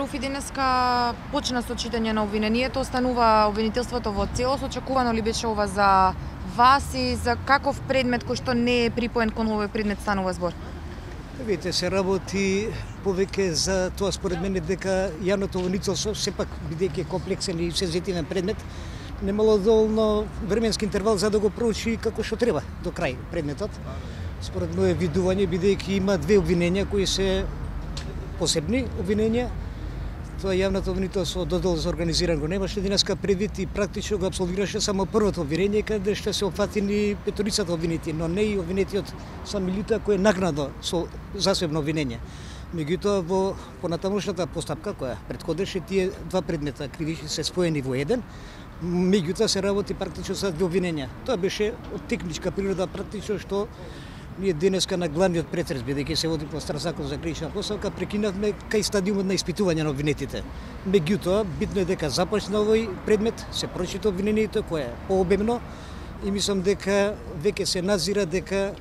Софи денеска почна со читање на обвинението, останува обвинителството во целост, очекувано ли беше ова за вас и за каков предмет кој што не е припоен кон овој предмет станува збор? Видите, се работи повеќе за тоа според мене дека јавното обвинителство сепак бидејќи комплексен и сензитивен предмет немало доволно временски интервал за да го проучи како што треба до крај предметот. Според моје видување, бидејќи има две обвиненија кои се посебни обвиненија, тоа јавното обвинителство додел за организиран го немаше денеска предвид и практично го апсолвираше само првото обвинение каде што се опфатени петорицата обвинети, но не и обвинетиот сам Милјута кој е накнадно со засебно обвинение. Меѓутоа во понатамошната постапка која претходеше тие два предмета кривични се споени во еден, меѓутоа се работи практично за две обвиненија. Тоа беше од техничка природа практично што ние денеска на главниот претрес, бидејќи се води по стар закон за кривична постапка, прекинавме кај стадиумот на испитување на обвинетите. Меѓутоа, битно е дека започна овој предмет, се прочита обвинението кое е пообемно и мислам дека веќе се назира дека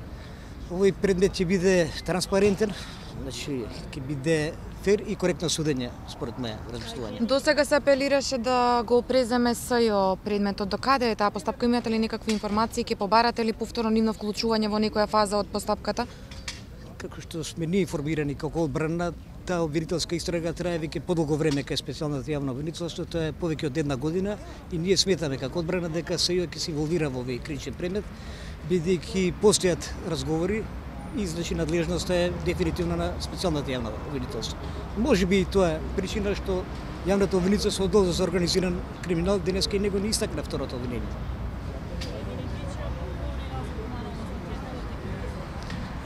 овој предмет ќе биде транспарентен, значи ќе биде фер и коректно судење, според моја размислување. До сега се апелираше да го преземе СЈО предметот. До каде е таа постапка? Имате ли некакви информации? Ќе побарате ли повторно нивно вклучување во некоја фаза од постапката? Како што сме ние информирани како одбрана, таа обвинителска истрага трае веќе подолго време кај специјалното јавно обвинителство, тоа е повеќе од една година и ние сметаме како одбрана дека СЈО ќе се инволвира во овој кричен предмет, бидејќи постојат разговори и значи надлежноста е дефинитивно на специјалното јавно обвинителство. Можеби и тоа е причина што јавното обвинителство одолжи за организиран криминал денеска и него не истакна второто обвинение.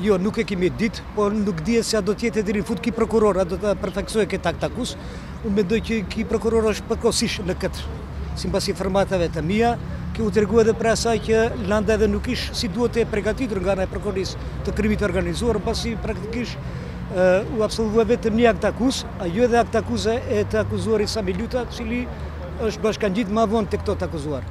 Jo, nuk e kemi ditë, por nuk dihet se a do të jetë deri në fund ki prokuror, a do ta përfaqësojë këtë akt akus. Unë mendoj që ki prokuror është përkohësisht në këtë, sipas informata të mia, që u tregu edhe për asaj që landa edhe nuk ish si duhet e përgatitur nga ana e prokurorisë të krimit të organizuar, pasi praktikisht u absolvua vetëm një akt akus, ajo edhe akt akuze e të akuzuarit Sami Luta, cili është bashkangjit më vonë tek këto të akuzuar.